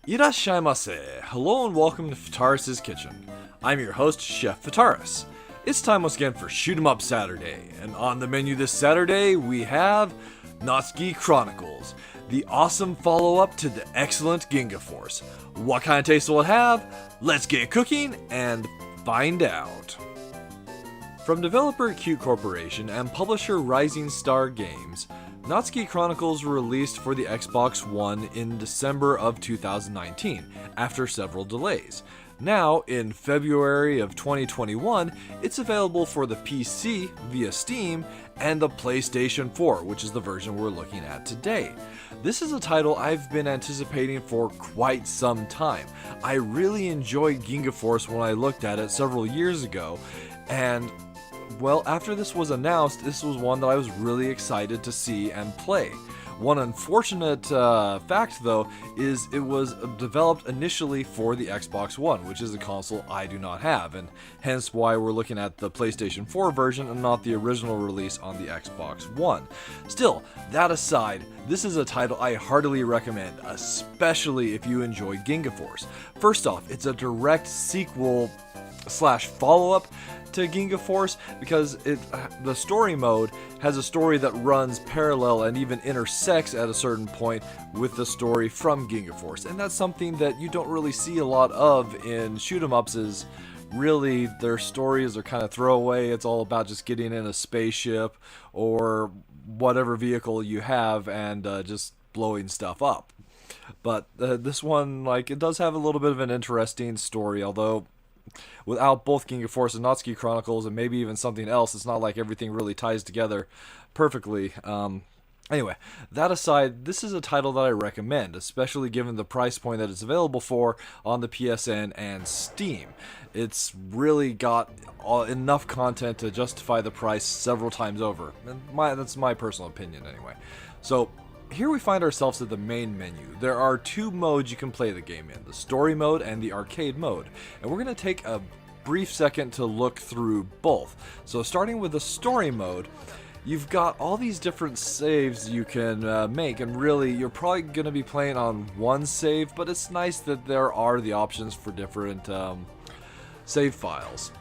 Irashaimase. Hello and welcome to Fataris' Kitchen. I'm your host, Chef Fataris. It's time once again for Shoot 'em Up Saturday, and on the menu this Saturday we have Natsuki Chronicles, the awesome follow-up to the excellent Ginga Force. What kind of taste will it have? Let's get cooking and find out. From developer Cute Corporation and publisher Rising Star Games, Natsuki Chronicles were released for the Xbox One in December of 2019, after several delays. Now, in February of 2021, it's available for the PC via Steam and the PlayStation 4, which is the version we're looking at today. This is a title I've been anticipating for quite some time. I really enjoyed Ginga Force when I looked at it several years ago, and well, after this was announced, this was one that I was really excited to see and play. One unfortunate fact, though, is it was developed initially for the Xbox One, which is a console I do not have, and hence why we're looking at the PlayStation 4 version and not the original release on the Xbox One. Still, that aside, this is a title I heartily recommend, especially if you enjoy Ginga Force. First off, it's a direct sequel / follow-up to Ginga Force because the story mode has a story that runs parallel and even intersects at a certain point with the story from Ginga Force, and that's something that you don't really see a lot of in shoot 'em ups. Is really their stories are kind of throwaway. It's all about just getting in a spaceship or whatever vehicle you have and just blowing stuff up. But this one, like, it does have a little bit of an interesting story, although without both Ginga Force and Natsuki Chronicles and maybe even something else, it's not like everything really ties together perfectly. Anyway, that aside, this is a title that I recommend, especially given the price point that it's available for on the PSN and Steam. It's really got enough content to justify the price several times over, and that's my personal opinion anyway. So here we find ourselves at the main menu. There are two modes you can play the game in, the story mode and the arcade mode, and we're going to take a brief second to look through both. So starting with the story mode, you've got all these different saves you can make, and really you're probably going to be playing on one save, but it's nice that there are the options for different save files.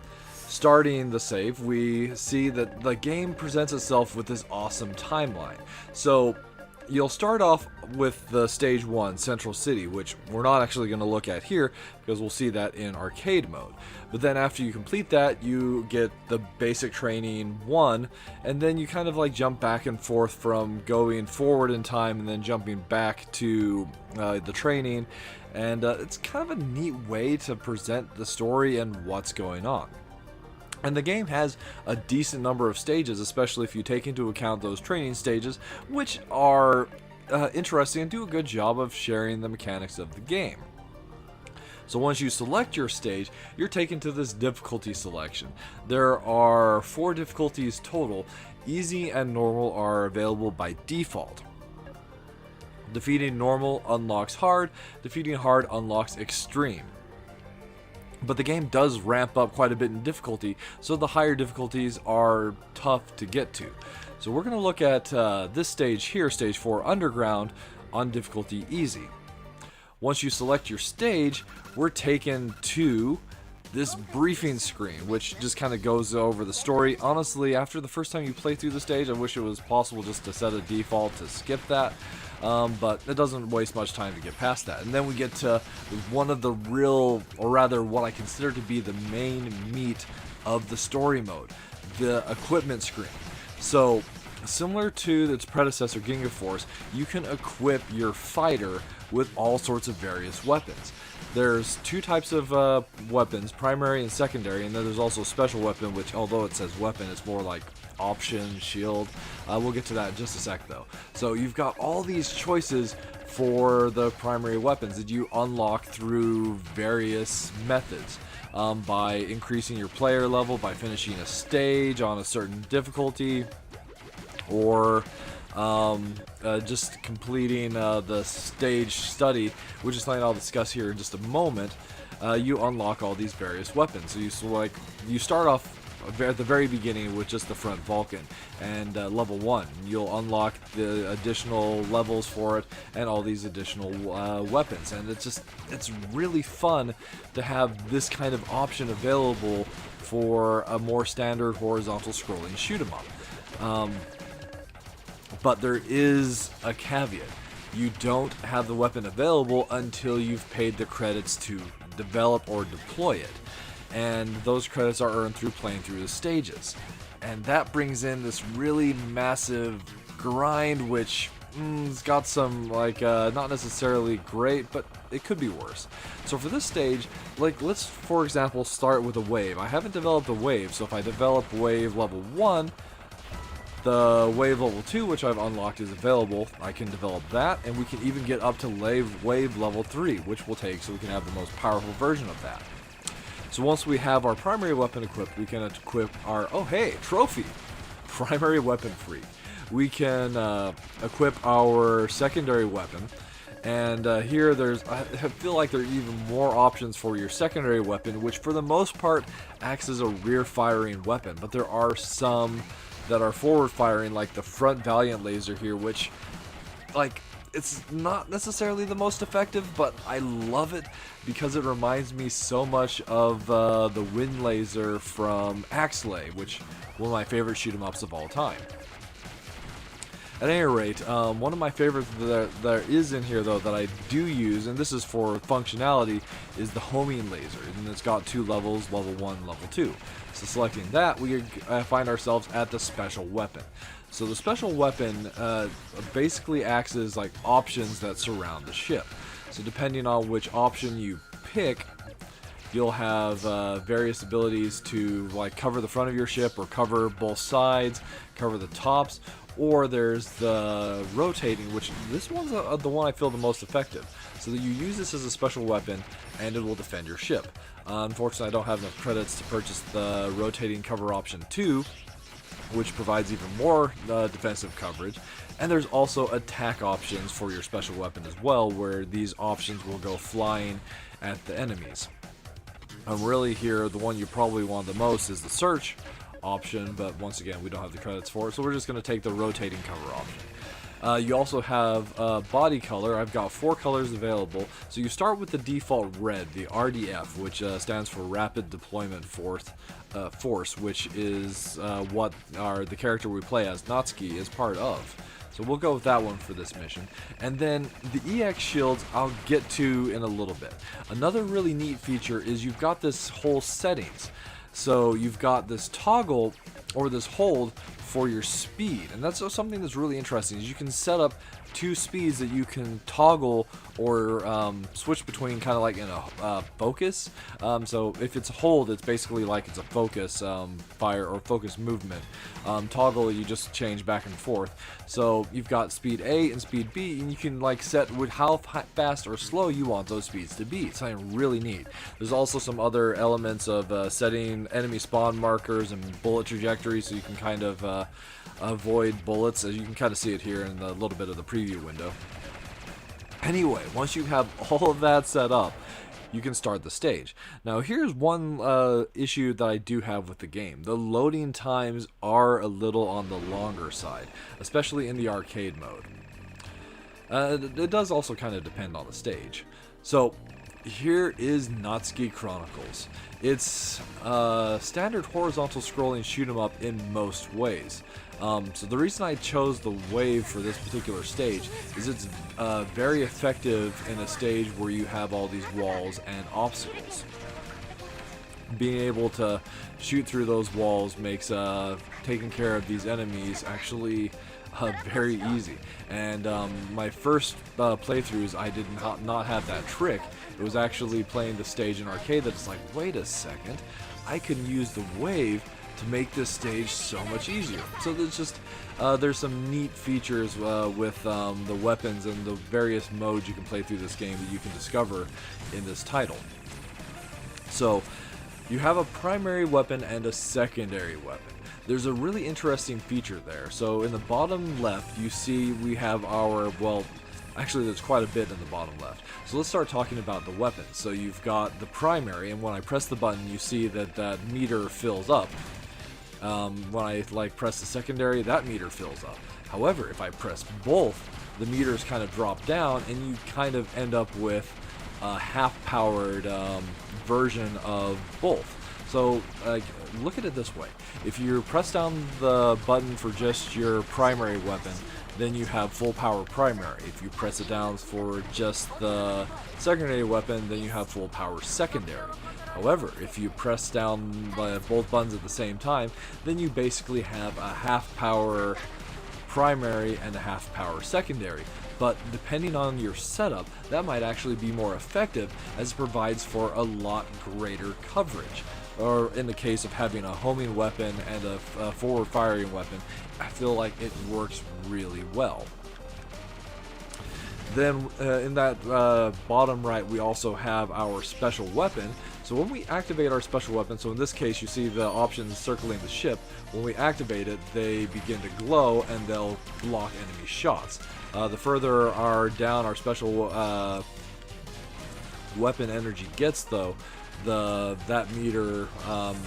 Starting the save, we see that the game presents itself with this awesome timeline. So you'll start off with the Stage 1, Central City, which we're not actually going to look at here because we'll see that in arcade mode. But then after you complete that, you get the basic training 1, and then you kind of like jump back and forth from going forward in time and then jumping back to the training. And it's kind of a neat way to present the story and what's going on. And the game has a decent number of stages, especially if you take into account those training stages, which are interesting and do a good job of sharing the mechanics of the game. So once you select your stage, you're taken to this difficulty selection. There are 4 difficulties total. Easy and normal are available by default. Defeating normal unlocks hard, defeating hard unlocks extreme. But the game does ramp up quite a bit in difficulty, so the higher difficulties are tough to get to. So we're going to look at this stage here, Stage 4 Underground, on difficulty easy. Once you select your stage, we're taken to this briefing screen, which just kind of goes over the story. Honestly, after the first time you play through the stage, I wish it was possible just to set a default to skip that. But it doesn't waste much time to get past that. And then we get to one of the real, or rather what I consider to be the main meat of the story mode, the equipment screen. So similar to its predecessor Ginga Force, you can equip your fighter with all sorts of various weapons. There's 2 types of weapons, primary and secondary, and then there's also a special weapon, which although it says weapon, it's more like option, shield. We'll get to that in just a sec though. So you've got all these choices for the primary weapons that you unlock through various methods. By increasing your player level, by finishing a stage on a certain difficulty, or just completing the stage study, which is something I'll discuss here in just a moment. You unlock all these various weapons. So you start off at the very beginning with just the front Vulcan, and level 1 you'll unlock the additional levels for it and all these additional weapons, and it's really fun to have this kind of option available for a more standard horizontal scrolling shoot 'em up. But there is a caveat. You don't have the weapon available until you've paid the credits to develop or deploy it. And those credits are earned through playing through the stages. And that brings in this really massive grind, which has got some, not necessarily great, but it could be worse. So for this stage, let's, for example, start with a wave. I haven't developed a wave, so if I develop wave level 1, the wave level 2, which I've unlocked, is available. I can develop that, and we can even get up to wave level 3, which we'll take so we can have the most powerful version of that. So once we have our primary weapon equipped, we can equip our, oh hey, trophy! Primary weapon free. We can equip our secondary weapon, and here I feel like there are even more options for your secondary weapon, which for the most part acts as a rear firing weapon, but there are some that are forward firing, like the front Valiant laser here, which, it's not necessarily the most effective, but I love it because it reminds me so much of the wind laser from Axelay, which one of my favorite shoot 'em ups of all time. At any rate, one of my favorites that is in here, though, that I do use, and this is for functionality, is the homing laser, and it's got 2 levels, level 1, level 2. So selecting that, we find ourselves at the special weapon. So the special weapon basically acts as like options that surround the ship. So depending on which option you pick, you'll have various abilities to cover the front of your ship, or cover both sides, cover the tops, or there's the rotating, which this one's the one I feel the most effective. So that you use this as a special weapon, and it will defend your ship. Unfortunately, I don't have enough credits to purchase the rotating cover option 2, which provides even more defensive coverage. And there's also attack options for your special weapon as well, where these options will go flying at the enemies. Really here, the one you probably want the most is the search option, but once again, we don't have the credits for it, so we're just going to take the rotating cover option. You also have body color. I've got 4 colors available. So you start with the default red, the RDF, which stands for Rapid Deployment Force, which is what the character we play as, Natsuki, is part of. So we'll go with that one for this mission. And then the EX shields I'll get to in a little bit. Another really neat feature is you've got this whole settings. So you've got this toggle, or this hold, for your speed, and that's something that's really interesting, is you can set up 2 speeds that you can toggle or switch between, kind of like in a focus. So if it's a hold, it's basically like it's a focus fire or focus movement. Toggle, you just change back and forth. So you've got speed A and speed B, and you can set with how fast or slow you want those speeds to be. It's something really neat. There's also some other elements of setting enemy spawn markers and bullet trajectories, so you can kind of avoid bullets, as you can kind of see it here in the little bit of the preview window. Anyway, once you have all of that set up, you can start the stage. Now here's one issue that I do have with the game. The loading times are a little on the longer side, especially in the arcade mode. It does also kind of depend on the stage. So here is Natsuki Chronicles. It's a standard horizontal scrolling shoot 'em up in most ways. So the reason I chose the wave for this particular stage is it's very effective in a stage where you have all these walls and obstacles. Being able to shoot through those walls makes taking care of these enemies actually very easy. And my first playthroughs, I did not have that trick. It was actually playing the stage in arcade that's like, wait a second, I can use the wave to make this stage so much easier. So there's just there's some neat features with the weapons and the various modes you can play through this game that you can discover in this title. So you have a primary weapon and a secondary weapon. There's a really interesting feature there. So in the bottom left, you see we have our, well, actually there's quite a bit in the bottom left. So let's start talking about the weapons. So you've got the primary, and when I press the button, you see that that meter fills up. When I like press the secondary, that meter fills up. However, if I press both, the meters kind of drop down, and you kind of end up with a half-powered version of both. So look at it this way: if you press down the button for just your primary weapon, then you have full power primary. If you press it down for just the secondary weapon, then you have full power secondary. However, if you press down both buttons at the same time, then you basically have a half power primary and a half power secondary. But depending on your setup, that might actually be more effective, as it provides for a lot greater coverage. Or in the case of having a homing weapon and a forward firing weapon, I feel like it works really well. Then in that bottom right, we also have our special weapon. So when we activate our special weapon, so in this case you see the options circling the ship, when we activate it, they begin to glow and they'll block enemy shots. The further down our special weapon energy gets, though, that meter,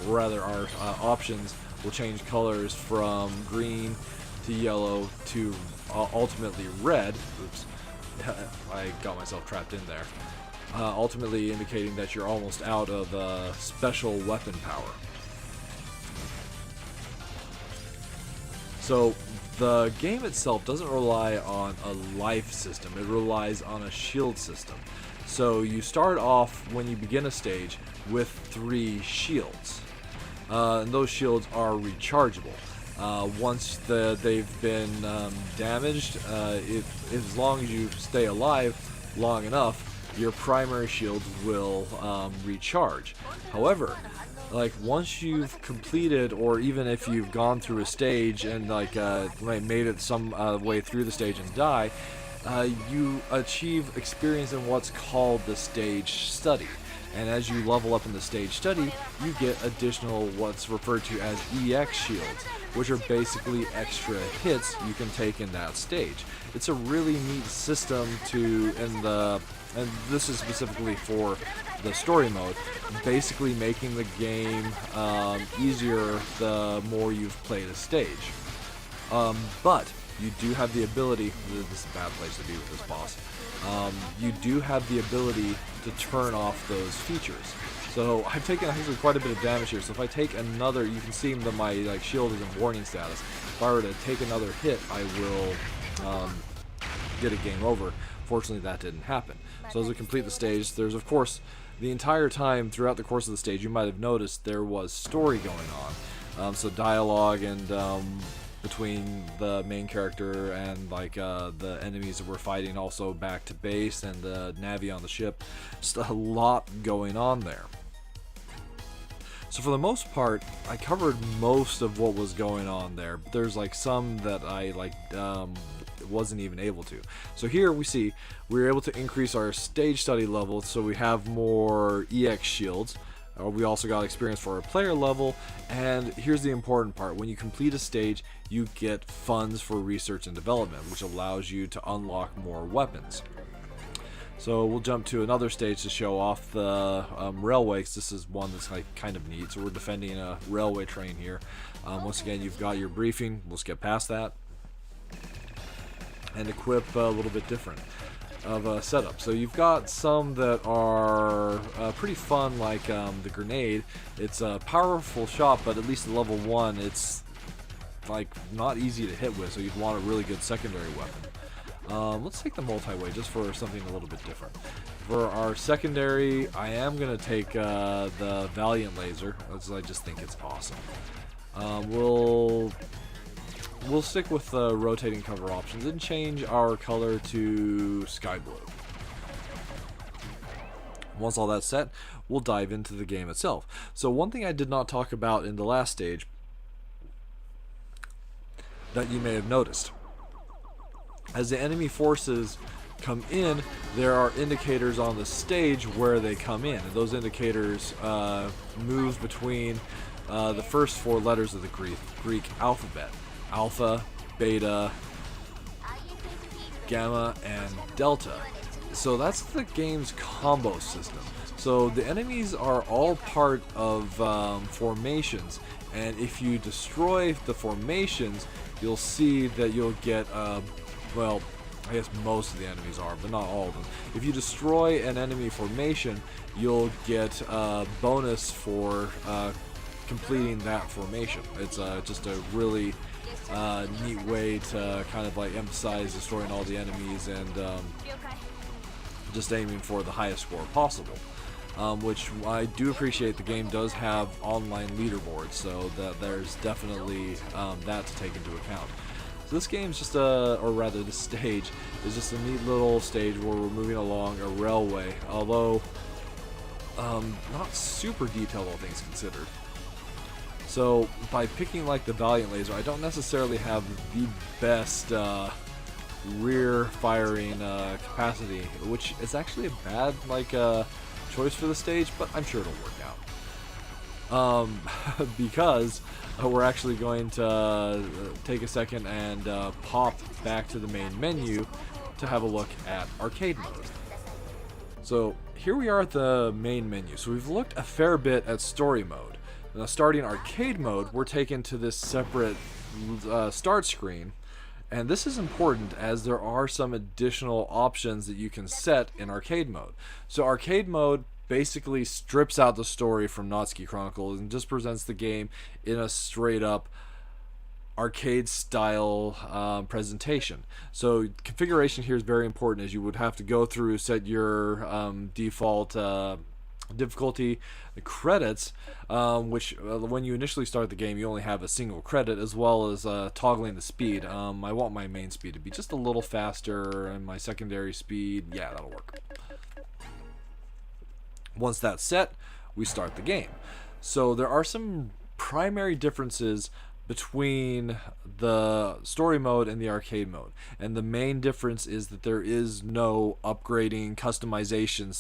rather our options, will change colors from green to yellow to ultimately red. Oops, I got myself trapped in there. Ultimately indicating that you're almost out of special weapon power. So the game itself doesn't rely on a life system, it relies on a shield system. So you start off, when you begin a stage, with 3 shields. And those shields are rechargeable. Once they've been damaged, as long as you stay alive long enough, your primary shields will recharge. However, like once you've completed, or even if you've gone through a stage and made it some way through the stage and die, you achieve experience in what's called the stage study. And as you level up in the stage study, you get additional what's referred to as EX shields, which are basically extra hits you can take in that stage. It's a really neat system and this is specifically for the story mode, basically making the game easier the more you've played a stage. But you do have the ability, this is a bad place to be with this boss, you do have the ability to turn off those features. So I've taken actually quite a bit of damage here, so if I take another, you can see that my shield is in warning status. If I were to take another hit, I will get a game over. Fortunately, that didn't happen. So as we complete the stage, there's of course, the entire time throughout the course of the stage, you might have noticed there was story going on. So dialogue and between the main character and the enemies that we're fighting, also back to base and the Navi on the ship. Just a lot going on there. So for the most part, I covered most of what was going on there, but there's some that I wasn't even able to. So here we see we were able to increase our stage study level, so we have more EX shields. We also got experience for our player level, and here's the important part: when you complete a stage, you get funds for research and development, which allows you to unlock more weapons. So we'll jump to another stage to show off the railway, because this is one that's kind of neat. So we're defending a railway train here. Once again, you've got your briefing. We'll skip past that and equip a little bit different of a setup. So you've got some that are pretty fun, like the grenade. It's a powerful shot, but at least at level 1, it's not easy to hit with, so you'd want a really good secondary weapon. Let's take the multi-way just for something a little bit different. For our secondary, I am going to take the Valiant Laser, because I just think it's awesome. We'll stick with the rotating cover options and change our color to sky blue. Once all that's set, we'll dive into the game itself. So one thing I did not talk about in the last stage that you may have noticed: as the enemy forces come in, there are indicators on the stage where they come in, and those indicators move between the first 4 letters of the Greek alphabet: Alpha, Beta, Gamma, and Delta. So that's the game's combo system. So the enemies are all part of formations, And if you destroy the formations, you'll see that you'll get, well, I guess most of the enemies are, but not all of them. If you destroy an enemy formation, you'll get a bonus for completing that formation. It's just a really neat way to kind of like emphasize destroying all the enemies and just aiming for the highest score possible. Which I do appreciate. The game does have online leaderboards, so that there's definitely that to take into account. So this game's just or rather this stage is just a neat little stage where we're moving along a railway, although not super detailed, all things considered. So by picking like the Valiant laser, I don't necessarily have the best rear firing capacity, which is actually a bad choice for the stage, but I'm sure it'll work out. Because we're actually going to take a second and pop back to the main menu to have a look at arcade mode. So here we are at the main menu. So we've looked a fair bit at story mode. Now starting arcade mode, we're taken to this separate start screen. And this is important as there are some additional options that you can set in arcade mode. So arcade mode basically strips out the story from Natsuki Chronicles and just presents the game in a straight up arcade style presentation. So configuration here is very important, as you would have to go through, set your default difficulty, the credits, which when you initially start the game you only have a single credit, as well as toggling the speed. I want my main speed to be just a little faster and my secondary speed, yeah, that'll work. Once that's set, we start the game. So there are some primary differences between the story mode and the arcade mode, and the main difference is that there is no upgrading customization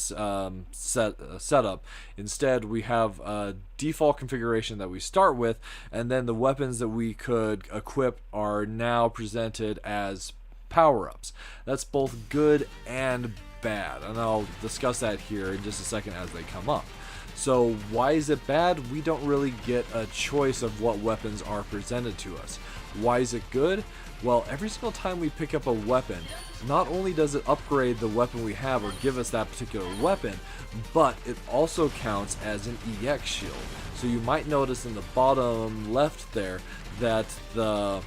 setup. Instead, we have a default configuration that we start with, and then the weapons that we could equip are now presented as power-ups. That's both good and bad, and I'll discuss that here in just a second as they come up. So why is it bad? We don't really get a choice of what weapons are presented to us. Why is it good? Well, every single time we pick up a weapon, not only does it upgrade the weapon we have or give us that particular weapon, but it also counts as an EX shield. So you might notice in the bottom left there that the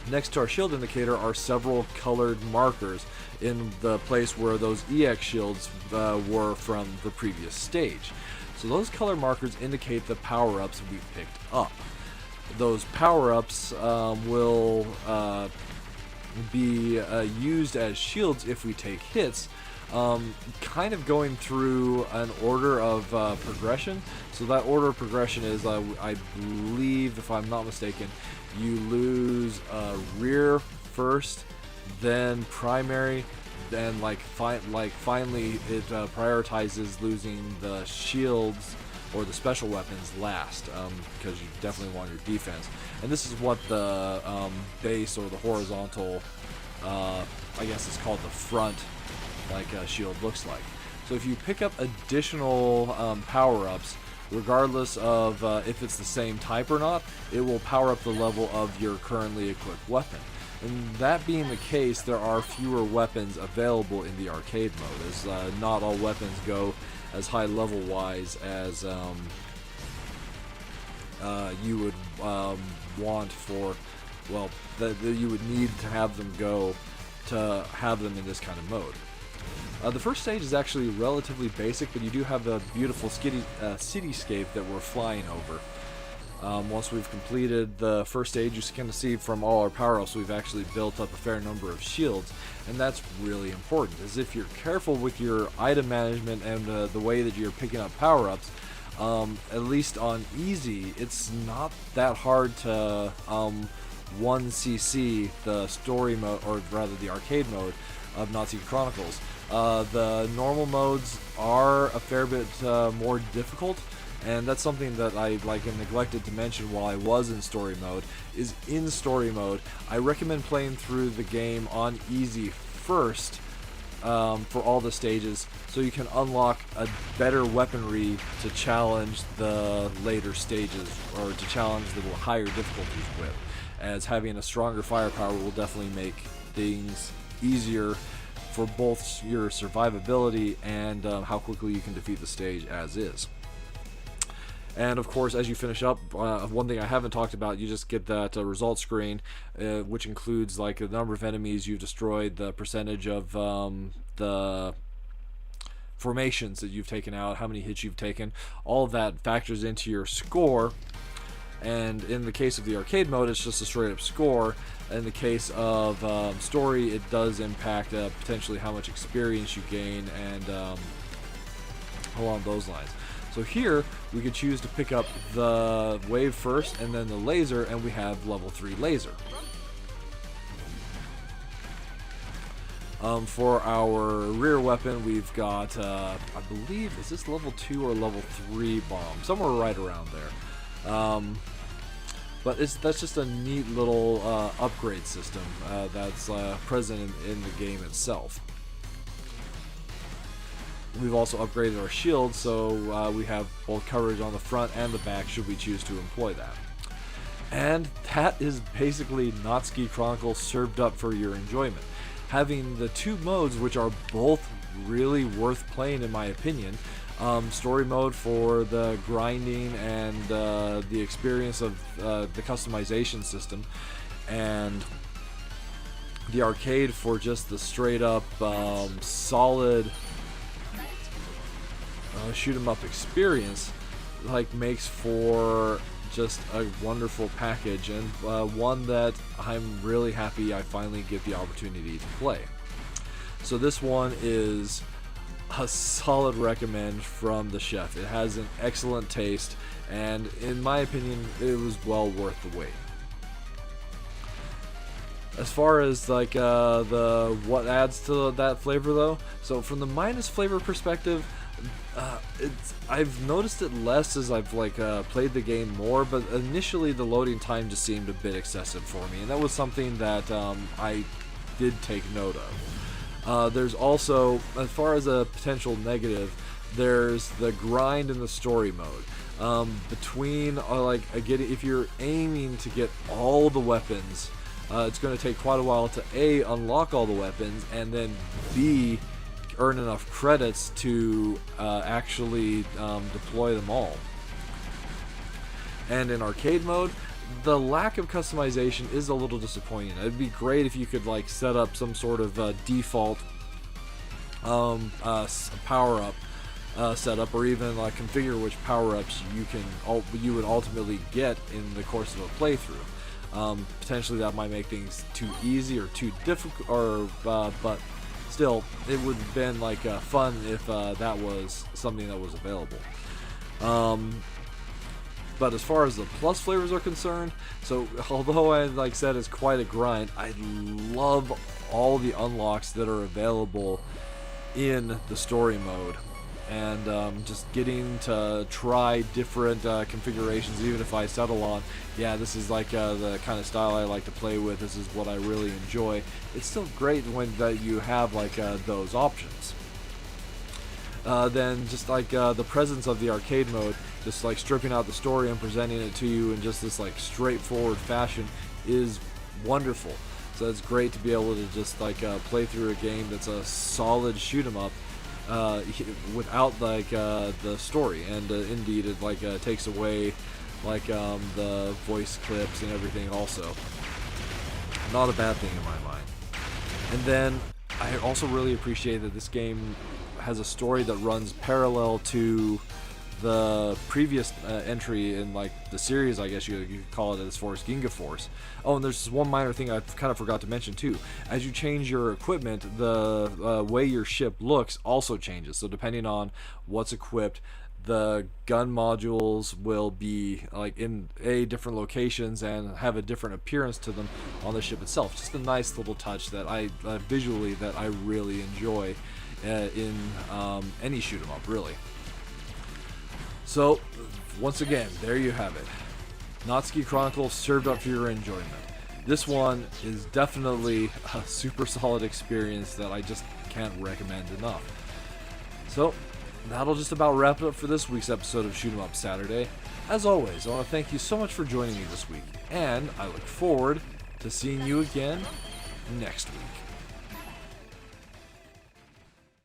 next to our shield indicator are several colored markers in the place where those EX shields were from the previous stage. So those color markers indicate the power-ups we picked up. Those power-ups will be used as shields if we take hits, kind of going through an order of progression. So that order of progression is, I believe, if I'm not mistaken, you lose rear first, then primary, then finally it prioritizes losing the shields or the special weapons last, because you definitely want your defense. And this is what the base or the horizontal, I guess it's called the front, shield looks like. So if you pick up additional power-ups, regardless of if it's the same type or not, it will power up the level of your currently equipped weapon. And that being the case, there are fewer weapons available in the arcade mode, as not all weapons go as high level wise as you would want for, well, that you would need to have them go to have them in this kind of mode. The first stage is actually relatively basic, but you do have a beautiful cityscape that we're flying over. Once we've completed the first stage, you can see from all our power-ups we've actually built up a fair number of shields, and that's really important, as if you're careful with your item management and the way that you're picking up power-ups, at least on easy, it's not that hard to 1cc the story mode, or rather the arcade mode of Natsuki Chronicles. The normal modes are a fair bit more difficult, and that's something that I neglected to mention while I was in story mode. Is in story mode, I recommend playing through the game on easy first, for all the stages, so you can unlock a better weaponry to challenge the later stages, or to challenge the higher difficulties with, as having a stronger firepower will definitely make things easier for both your survivability and how quickly you can defeat the stage as is. And of course, as you finish up, one thing I haven't talked about, you just get that result screen, which includes like the number of enemies you've destroyed, the percentage of the formations that you've taken out, how many hits you've taken. All of that factors into your score. And in the case of the arcade mode, it's just a straight up score. In the case of story, it does impact potentially how much experience you gain and along those lines. So here, we could choose to pick up the wave first and then the laser, and we have level 3 laser. For our rear weapon, we've got, I believe, is this level 2 or level 3 bomb? Somewhere right around there. But that's just a neat little upgrade system that's present in the game itself. We've also upgraded our shield, so we have both coverage on the front and the back should we choose to employ that. And that is basically Natsuki Chronicles served up for your enjoyment. Having the two modes, which are both really worth playing in my opinion. Story mode for the grinding and the experience of the customization system, and the arcade for just the straight up solid shoot 'em up experience, like, makes for just a wonderful package, and one that I'm really happy I finally get the opportunity to play. So this one is a solid recommend from the chef. It has an excellent taste, and in my opinion, it was well worth the wait. As far as like the what adds to that flavor though, so from the minus flavor perspective, I've noticed it less as I've played the game more, but initially the loading time just seemed a bit excessive for me, and that was something that I did take note of. There's also, as far as a potential negative, there's the grind in the story mode. Between if you're aiming to get all the weapons, it's going to take quite a while to A, unlock all the weapons, and then B, earn enough credits to actually deploy them all. And in arcade mode, the lack of customization is a little disappointing. It'd be great if you could set up some sort of default power-up setup, or even configure which power-ups you would ultimately get in the course of a playthrough. Potentially that might make things too easy or too difficult, but still, it would have been fun if that was something that was available. But as far as the plus flavors are concerned, so although I said it's quite a grind, I love all the unlocks that are available in the story mode, and just getting to try different configurations, even if I settle on, yeah, this is the kind of style I like to play with, this is what I really enjoy. It's still great when you have those options. Then just the presence of the arcade mode, just stripping out the story and presenting it to you in just this straightforward fashion is wonderful. So it's great to be able to just play through a game that's a solid shoot 'em up without the story, and indeed it takes away the voice clips and everything also. Not a bad thing in my mind. And then I also really appreciate that this game has a story that runs parallel to the previous entry in the series, I guess you could call it, as far as Ginga Force. Oh, and there's one minor thing I kind of forgot to mention too. As you change your equipment, the way your ship looks also changes. So depending on what's equipped, the gun modules will be in different locations and have a different appearance to them on the ship itself. Just a nice little touch that I visually that I really enjoy in any shoot 'em up, really. So once again, there you have it. Natsuki Chronicles served up for your enjoyment. This one is definitely a super solid experience that I just can't recommend enough. So, that'll just about wrap it up for this week's episode of Shoot 'em Up Saturday. As always, I want to thank you so much for joining me this week, and I look forward to seeing you again next week.